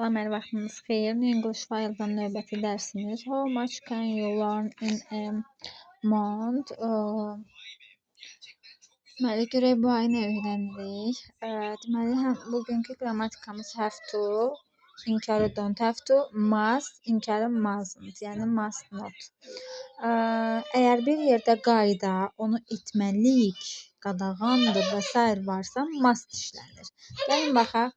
Salam, hər vaxtınız xeyir. New English File'dan növbəti dərsimiz. How much can you learn in a month? Deməli, görək bu ay nə öyrənirik. Deməli, bugünkü qrammatikamız have to, inkarı don't have to, must, inkarı mustn't, yəni must not. Əgər bir yerdə qayda, onu etməliyik, qadağandır və s. varsa must işlənir. Gəlin baxaq.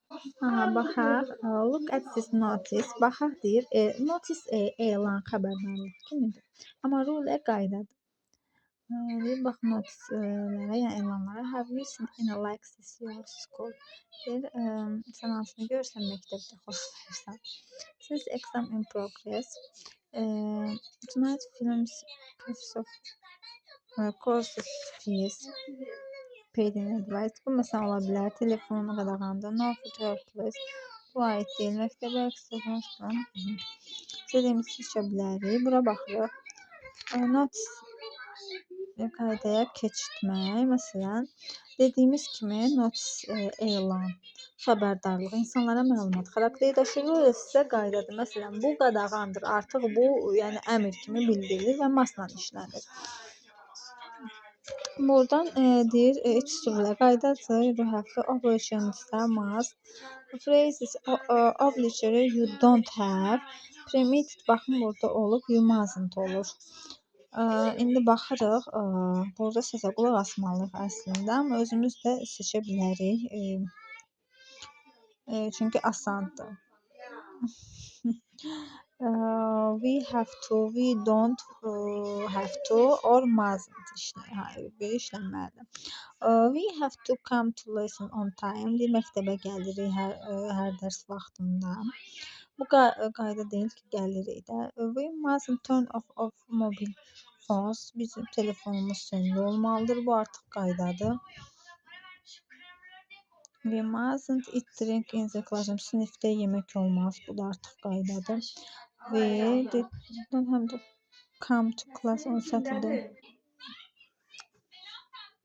Baxaq. Look at this notice. Baxaq deyir. Notice elan, xəbərdarlıq kimidir. Amma rule qaydadır. Deyir, bax noticelərə, yəni elanlara. Have you seen any likes this your school? Deyir, sən hansını görürsən məktəbdə xoşlayırsan. Since exam in progress. Tonight films of courses fees. Paid in advice. Bu məsələ ola bilər. Telefonu qadağandır. No photo place. Bu aid deyil. Məktəbə əksəriyyət falan. İstədiyimiz seçə bilərik. Bura baxırıq. Notice qaydaya keçirtmək. Məsələn, dediyimiz kimi notice elan, xəbərdarlıq, insanlara məlumat xarakteri daşıyır. O sizə qaydadır. Məsələn, bu qadağandır. Artıq bu, yəni əmr kimi bildirilir və masla işlənir. Buradan deyir, içsürülə qaydadır, rühəfli, obligatory, must, phrases, obligatory, you don't have, permitted, baxın burada olub, you mustn't olur. İndi baxırıq, burada səsə qulaq asmalıyıq əslində, amma özümüz də seçə bilərik, çünki asandır. We have to, we don't have to, or mustn't işlənməlidir. We have to come to lesson on time. Deyir, məktəbə gəlirik hər dərs vaxtında. Bu qayda deyil ki, gəlirik də. We mustn't turn off mobile phones. Bizim telefonumuz sönülü olmalıdır. Bu artıq qaydadır. We mustn't eat drink in the classroom. Sinifdə yemək olmaz. Bu da artıq qaydadır. We don't have to come to class on Saturday.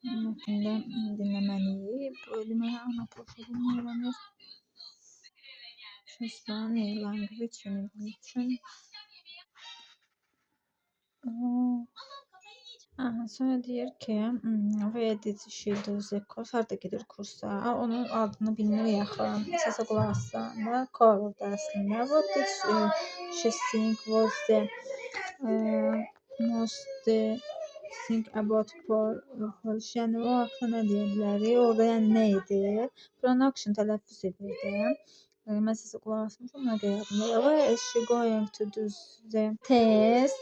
Mətndə dinləməliyik. Deməli, ana profilini öyrənir. Sözlər, language, yeni üçün. Sonra deyir ki, where did she do the course? Harda gedir kursa? Onun adını bilmirik yaxın. Səsə qulaq assanda Coral-da əslində. What did she think was the most think about Polish? Yəni o haqda nə deyə bilərik? Orada yəni nə idi? Pronunciation tələffüz edirdi. Mən səsə qulaq asmışam, ona görə yadımda. Where is she going to do the test?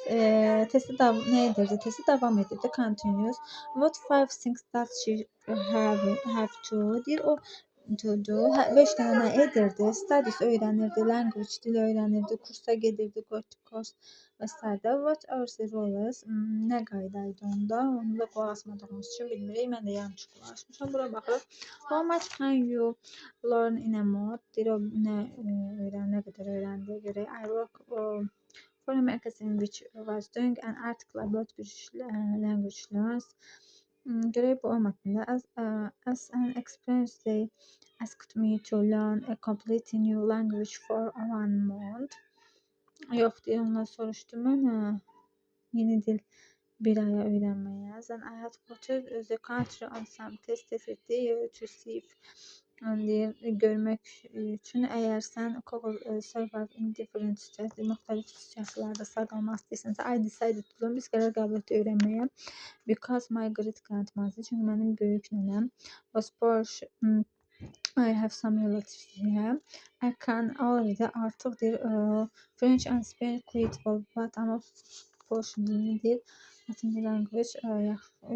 Testi nə edirdi? Testi davam edirdi. Continuous. What 5 things that she have to? Deyir, o to do. 5 dənə nə edirdi? Studies öyrənirdi, language dili öyrənirdi, kursa gedirdi, go to course və s. What are the rules? Nə qayda idi onda? Onu da qulaq asmadığımız üçün bilmirik. Mən də yanlış qulaq asmışam. Bura baxırıq. How much can you learn in a month? Deyir, o nə qədər öyrəndiyə görə. I work for a magazine which was doing an article about British language learns. Görək bu olmadığında as an experience they asked me to learn a completely new language for 1 month. Yox deyir, onlar soruşdu mənə yeni dil bir aya öyrənməyə. Then I had to go to the country on some test to see if deyir, görmək üçün əgər sən Google server in different states, müxtəlif şəxslərdə saqlamaq istəyirsənsə, I decided to learn, biz qərar qəbul etdik öyrənməyə. Because my great grandmother, çünki mənim böyük nənəm was Polish. I have some relatives here. I can already artıq deyir French and Spanish quite well, but ama Polish dilini deyir Latin language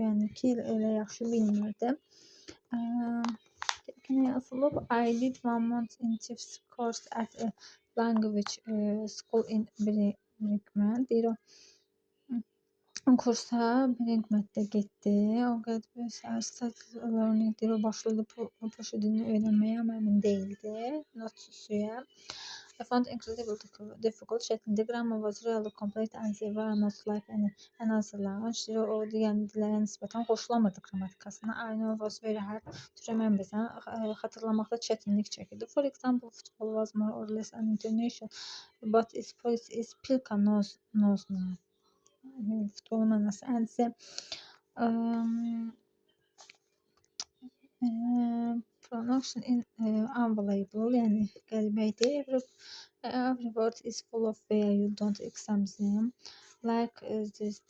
yəni ki elə yaxşı bilmirdim. I did 1 month intensive course at a language school in Birmingham. Deyir o kursa Birmingham'da getdi. O qədər start learning deyir, o başladı Polish dilini öyrənməyə, amma əmin deyildi. Not suya. I found incredible difficult şeklinde grammar was really complete and they were not like any other language. O digər dillərə nisbətən xoşlamırdı qrammatikasını. I know it was very hard to remember. Xatırlamaqda çətinlik çəkirdi. For example, football was more or less an international, but its voice is Pilka knows now. Futbolun anası. And the pronunciation in unbelievable, yəni qəribə idi. Every word is full of where you don't exam them. Like this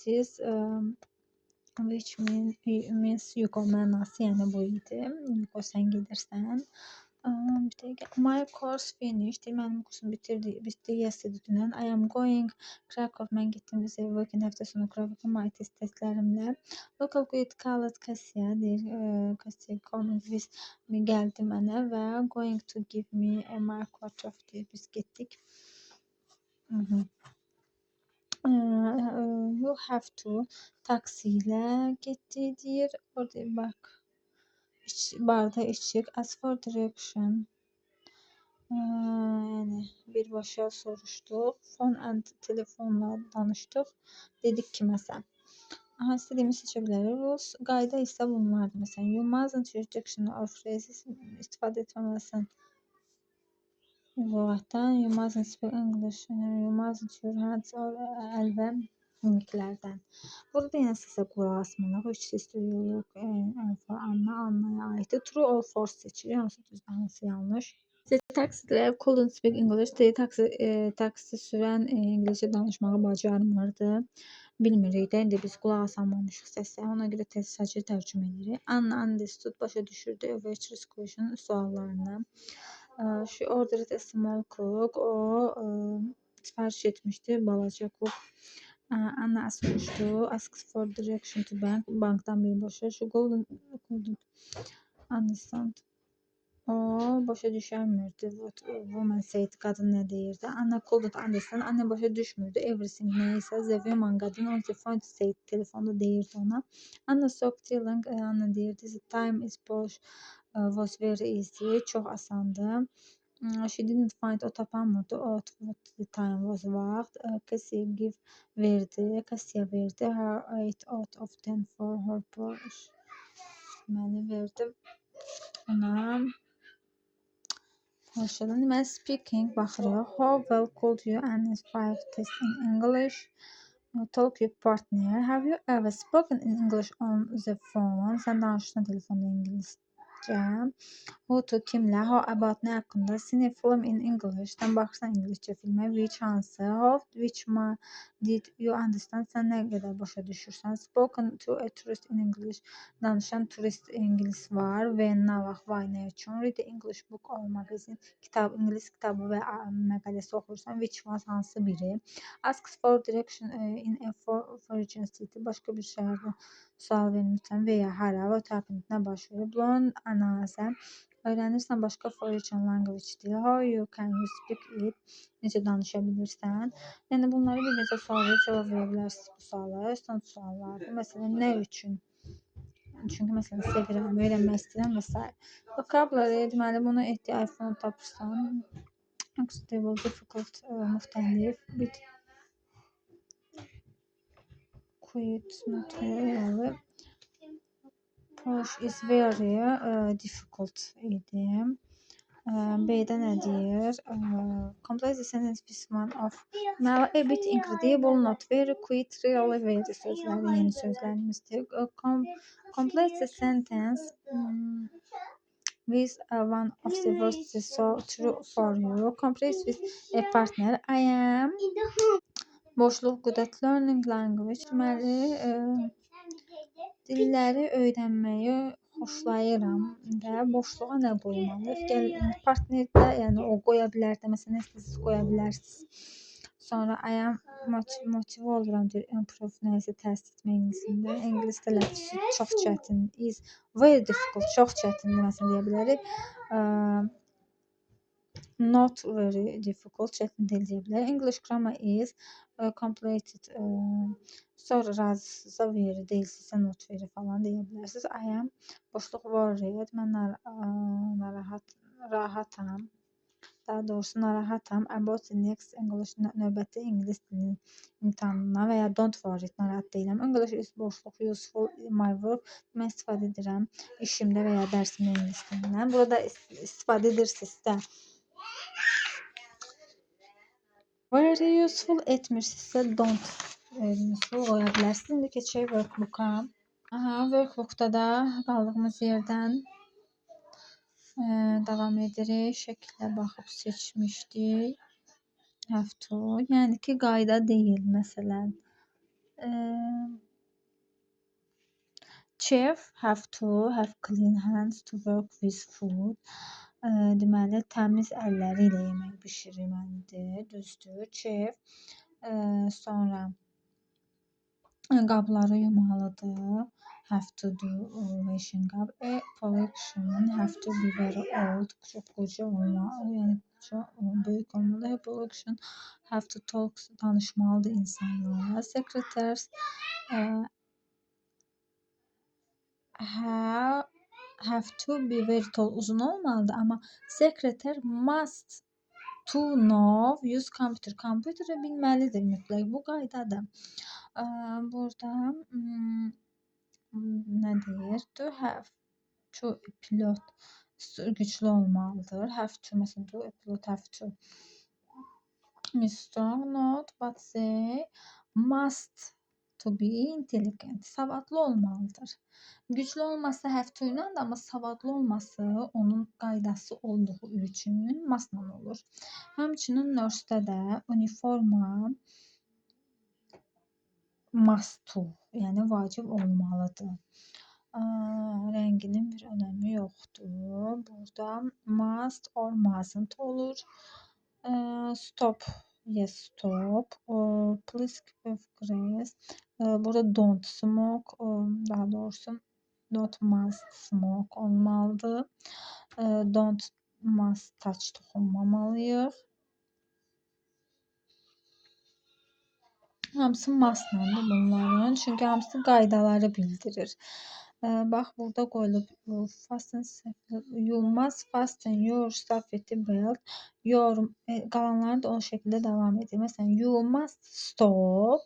which means yugo mənası, yəni bu idi. Yugo sən gedirsən. Bir dəqiqə. My course finished. Mənim kursum bitdi yesterday dünən. I am going Krakow. Mən getdim bizə weekend hafta sonu Krakow'a my testlərimlə. Local good called Cassia deyir. Cassia coming with me gəldi mənə və going to give me my quarter deyir. Biz getdik. You have to taksi ilə getdi deyir. Orada bak. Barda içik. As for direction. Yəni birbaşa soruşduq. Phone and telefonla danışdıq. Dedik ki, məsələn, istədiyimiz seçə bilərik. Rules, qayda isə bunlardır. Məsələn, you mustn't use dictionary or phrases, istifadə etməməlisən lüğətdən. You mustn't speak English. You mustn't use hands or əl və mimiklərdən. Burada yenə sizə qulaq asmalıq. Üç sisteriolog Annaya aiddir. True or false seçilir. Hansı düzdür, hansı yanlış. The taxi driver couldn't speak English. Taksi sürən İngiliscə danışmağı bacarmırdı. Bilmirik də, indi biz qulaq asamamışıq səsə. Ona görə sadəcə tərcümə edirik. Anna understood, başa düşürdü waitress question suallarını. She ordered a small cook. O sifariş etmişdi, balaca cook. Anna soruşdu. Asked for direction to bank. Bankdan birbaşa. She couldn't understand. O başa düşəmirdi. What woman said, qadın nə deyirdi? Anna couldn't understand. Anna başa düşmürdü. Everything neysə. The woman, qadın on the phone said, telefonda deyirdi ona. Anna stopped telling. Anna deyirdi. The time is was very easy. Çox asandı. She didn't find. O tapamırdı. What the time was vaxt. Cassie verdi. Her 8 out of 10 for her Polish. Deməli verdi ona. Deməli, speaking baxırıq. How well could you answer 5 tests in English? Talk your partner. Have you ever spoken in English on the phone? Sən danışdın telefonda ingiliscə. Who to, kimlə? How about, nə haqqında? Seen a film in English. Sən baxırsan ingiliscə filmə. Which hansı? Which did you understand? Sən nə qədər başa düşürsən? Spoken to a tourist in English. Danışan turist ingilis var. When, nə vaxt, why, nə üçün? Read the English book or magazine. İngilis kitabı və məqaləsi oxuyursan. Which was, hansı biri? Ask for direction in a foreign city. Başqa bir şəhərdə sual vermirsən və ya hara və tapıntıda baş verir. Learn another. Öyrənirsən başqa foreign language deyil. How you can you speak it? Necə danışa bilirsən? Yəni bunları bir neçə sual verib cavab verə bilərsiniz bu suallara. Son suallardır. Məsələn, nə üçün? Çünki məsələn sevirəm, öyrənmək istəyirəm və s. Vocabulary, deməli bunu iPhone tapırsan. Stable, difficult, müxtəlif. Quit, not really. Polish is very difficult idi. B-də nə deyir? Complete the sentence with one of. A bit incredible, not very, quit, really, very sözləri, yeni sözlərimizdir. Complete the sentence with one of the words is so true for you. Complete with a partner. I am. Boşluq, good at learning language. Deməli, dilləri öyrənməyi xoşlayıram və boşluğa nə qoymalıyıq? Partnerdə, yəni o qoya bilər də, məsələn, istəsiz qoya bilərsiniz. Sonra I am motive oluram deyir, improve nəyisə təhsil etmək ingilisində. İngilis tələffüzü çox çətin. Is very difficult, çox çətindir, məsələn, deyə bilərik. Not very difficult, çətin deyil deyə bilərik. English grammar is completed. Sonra razısa verir, deyilsə not verir falan deyə bilərsiniz. I am boşluq worried. Mən rahatam. daha doğrusu narahatam about the next English növbəti ingilis dili imtahanına və ya don't worry narahat deyiləm. English is boşluq useful in my work. Mən istifadə edirəm işimdə və ya dərsimdə ingilis dilindən. Burada istifadə edirsinizsə very useful, etmirsinizsə don't useful qoya bilərsiniz. İndi keçək workbook-a. Workbook-da da qaldığımız yerdən davam edirik. Şəklə baxıb seçmişdik. Have to, yəni ki, qayda deyil. Məsələn, chef have to have clean hands to work with food. Deməli, təmiz əlləri ilə yemək bişirməlidir. Düzdür. Chef sonra qabları yumalıdır. Have to do washing up. Pollution have to be very old. Çox qoca olmalı. Yəni çox böyük olmalı. Pollution have to talk, danışmalıdır insanlarla. Secretaries have to be very tall, uzun olmalıdır. Amma secretary must to know use computer. Kompüteri bilməlidir mütləq. Bu qaydadır. Burada nə deyir? To have, to pilot güclü olmalıdır. Have to, məsələn, to pilot have to. Strong not, but they must to be intelligent. Savadlı olmalıdır. Güclü olması have to ilə də, amma savadlı olması onun qaydası olduğu üçün must-la olur. Həmçinin nurse-də də uniforma must to, yəni vacib olmalıdır. Rənginin bir önəmi yoxdur. Burada must or mustn't olur. Stop, yes stop. Please keep off grass. Burada don't smoke, daha doğrusu don't must smoke olmalıdır. Don't must touch toxunmamalıyıq. Hamısı must-landır bunların. Çünki hamısı qaydaları bildirir. Bax, burada qoyulub you must fasten your safety belt. Your qalanları da o şəkildə davam edir. Məsələn, you must stop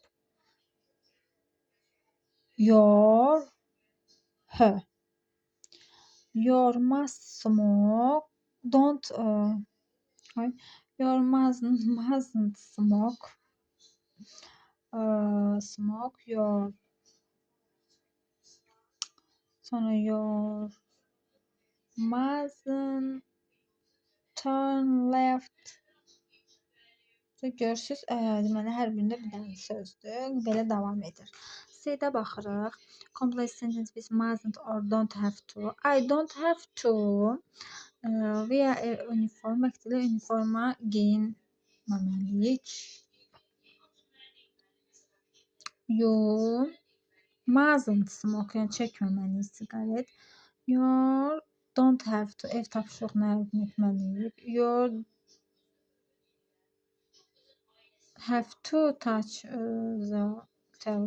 your your must smoke don't your mustn't smoke smoke your sonra your mustn't turn left. Görürsüz, deməli hər birində bir dənə sözdür. Belə davam edir. C-də baxırıq. Complex sentence with mustn't or don't have to. I don't have to wear a uniform. Məktəbdə uniforma geyinməməliyik. You mustn't smoke, yəni çəkməməliyik siqaret. You don't have to, ev tapşırığına yardım etməliyik. You have to touch the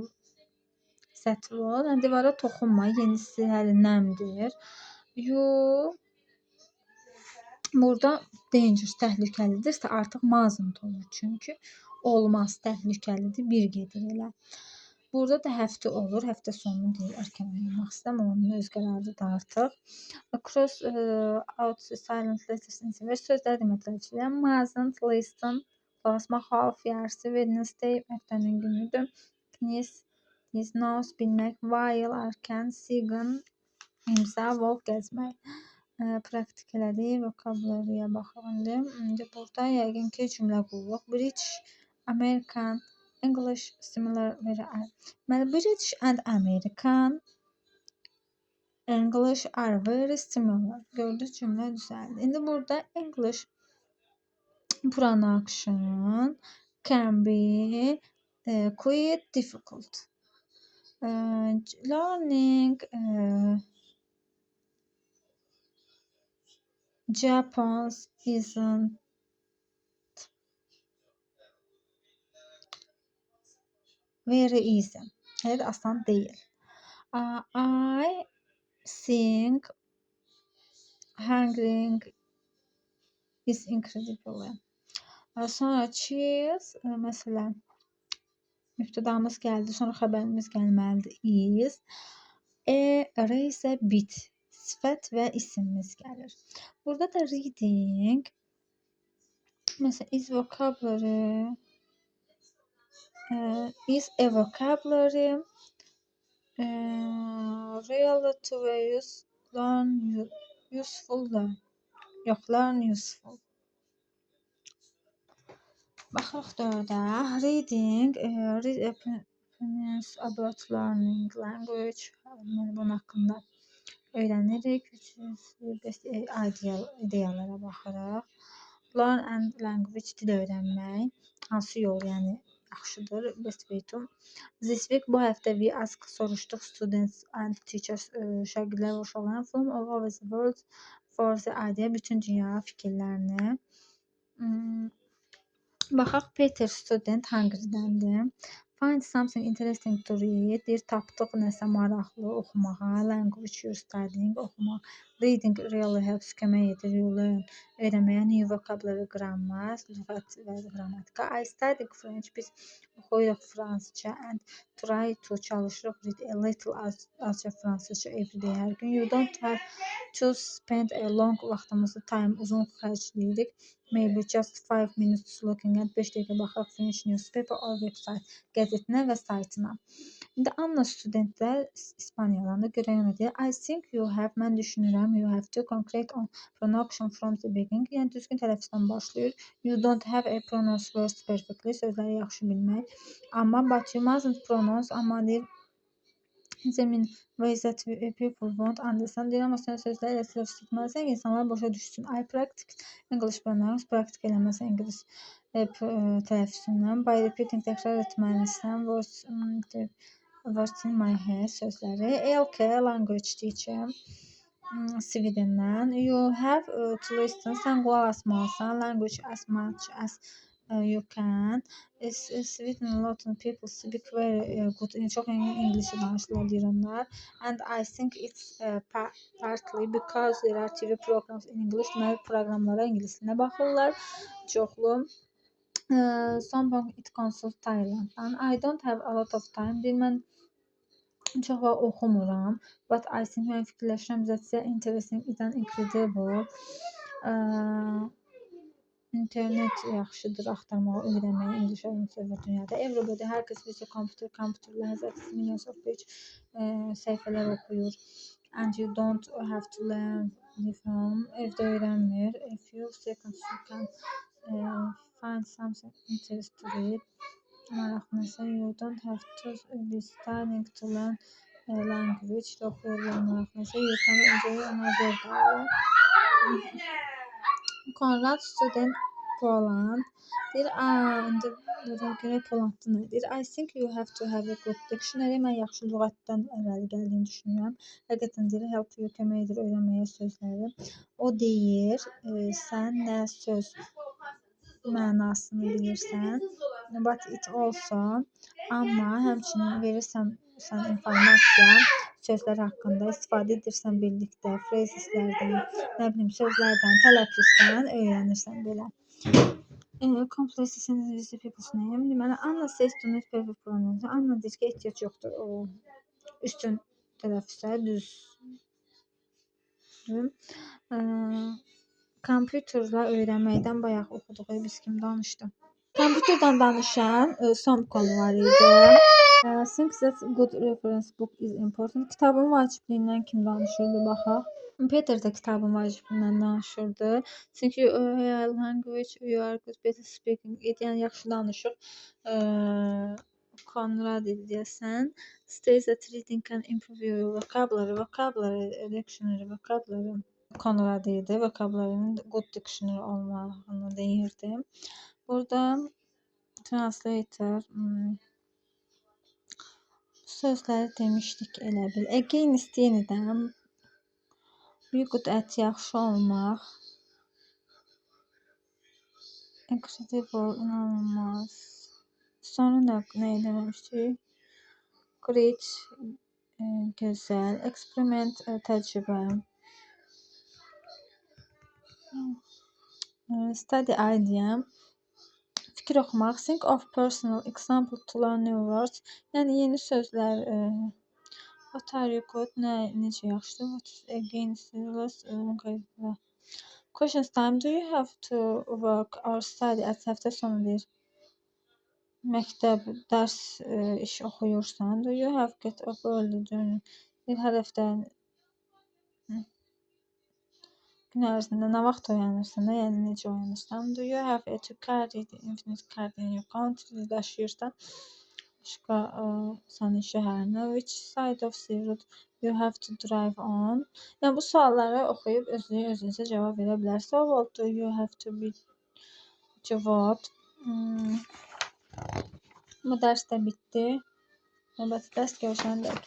setwall. Yəni divara toxunma, yenisi hələ nəmdir. You burada dangerous, təhlükəlidirsə artıq mustn't olur. Çünki olmaz, təhlükəlidir, bir gedir elə. Burada da have to olur. Həftə sonunu deyil, erkən ayırmaq istəyirəm. Onun öz qərarıdır artıq. Cross out silent letters və sözləri deməklər. Mustn't listen. Basmaq half yarısı. Wednesday həftənin günüdür. Kniz nose bilmək. While erkən. Sigan imza. Walk gəzmək. Praktik elədik. Vokabulariyə baxalım. İndi burada yəqin ki cümlə quruluq. British, American, English, similar, very British and American English are very similar. Gördük, cümlə düzəldi. İndi burada English pronunciation can be quite difficult. Learning Japanese isn't very easy. Evet, asan değil. I think hungry is incredible. Sonra cheers, məsələn, mübtədamız gəldi, sonra xəbərimiz gəlməlidir. Is, r isə bit, sifət və isimimiz gəlir. Burada da reading, məsələn, is vocabulary, is a vocabulary, really to use, learn, useful, learn. Yox, learn useful. Baxırıq 4-ə. Reading, read opinions about learning language. Bunun haqqında öyrənirik. İdeyalara baxırıq. Learn and language, dil öyrənmək. Hansı yol, yəni yaxşıdır? Best way to. This week, bu həftə we ask, soruşduq students and teachers, şagirdlər və uşaqların from all over the world for the idea, bütün dünya fikirlərini. Baxaq, Peter student Hungary-dəndir. Find something interesting to read. Deyir, tapdıq nəsə maraqlı oxumağa. Language you're studying, oxumaq. Reading really helps, kömək edir. You learn, öyrənməyə. New vocabulary, grammar, lüğət və qrammatika. I study French, biz oxuyuruq fransızca. And try to, çalışırıq, read a little, azca fransızca every day, hər gün. You don't have to spend a long, vaxtımızı time, uzun xərcləyirik. Maybe just 5 minutes looking at, 5 dəqiqə baxaq French newspaper or website, qəzetinə və saytına. İndi Anna studentlər İspaniyadan da görək ona deyir. I think you have, mən düşünürəm, you have to concrete on pronunciation from the beginning. Yəni düzgün tələffüzdən başlayır. You don't have a pronounce words perfectly, sözləri yaxşı bilmək. Amma but you mustn't pronounce, amma deyir, in ways that people won't understand. Deyir, amma sən sözləri elə tələffüz etməlisən ki, insanlar başa düşsün. I practice English pronouns, praktik eləməsən ingilis tələffüzündən. By repeating, təkrar etməlisən. Words in my head, sözləri. LK, language teacher. Sweden'dən. You have to listen, sən qulaq asmalısan. Language as much as you can. Sweden, a lot of people speak very good. Çox İngilis danışırlar deyir onlar. And I think it's partly because there are TV programs in English. Deməli, proqramlara ingilis dilinə baxırlar. Çoxlu. Some it consult Thailand'dan. I don't have a lot of time. Deyir, mən çox vaxt oxumuram. But I think, mən fikirləşirəm, that's interesting, it's an incredible. İnternet yaxşıdır, axtarmağa, öyrənməyə, İngilis öyrənməyə dünyada. Everybody, hər kəs bizə computerlər has access millions of page, səhifələr oxuyur. And you don't have to learn from, evdə öyrənmir. A few seconds you can find something interesting to read. Maraqlısa, you don't have to be studying to learn a language. Oxuyurlar maraqlısa, you can enjoy another day. Conrad student Poland. Deyir, indi burada görə Polandlı nə deyir? I think you have to have a good dictionary. Mən yaxşı lüğətdən irəli gəldiyini düşünürəm. Həqiqətən deyir, help you, kömək edir öyrənməyə sözləri. O deyir, sən nə söz mənasını bilirsən. But it also, amma həmçinin verirsən informasiya sözlər haqqında, istifadə edirsən birlikdə, phraseslərdən, nə bilim, sözlərdən, tələffüzdən öyrənirsən belə. Complex with the people's name. Deməli, Anna says to not perfect pronunciation. Anna deyir ki, ehtiyac yoxdur o üstün tələffüzə, düzdür. Kompüterlə öyrənməkdən bayaq oxuduq, biz kim danışdı? Kompüterdən danışan Somkon var idi. Think that good reference book is important. Kitabın vacibliyindən kim danışırdı, baxaq. Peter də kitabın vacibliyindən danışırdı. Çünki language, you are good, better speaking. Yəni, yaxşı danışıq. Conrad idi deyəsən. States that reading can improve your vocabulary. Vocabulary, dictionary, vocabulary. Conrad idi. Vocabulary'nin good dictionary olmağını deyirdi. Burada translator sözləri demişdik elə bil. Against yenidən be good at, yaxşı olmaq. Incredible, inanılmaz. Sonra nə demişdik? Great, gözəl. Experiment, təcrübə. Study idea. Fikir oxumaq. Think of personal example to learn new words. Yəni yeni sözlər. What are you good? Necə yaxşıdır? What is against the questions time. Do you have to work or study at həftə sonu deyir. Məktəb, dərs, iş oxuyursan. Do you have get up early during hər həftə gün ərzində nə vaxt oyanırsan da, yəni necə oyanırsan. Do you have to carry the infinite card in your country daşıyırsan başqa sənin şəhərinə. Which side of the road you have to drive on. Yəni bu sualları oxuyub özünüzə cavab verə bilərsiniz. So what do you have to be cavab. Bu dərs də bitdi. Növbəti dərs görüşəndə.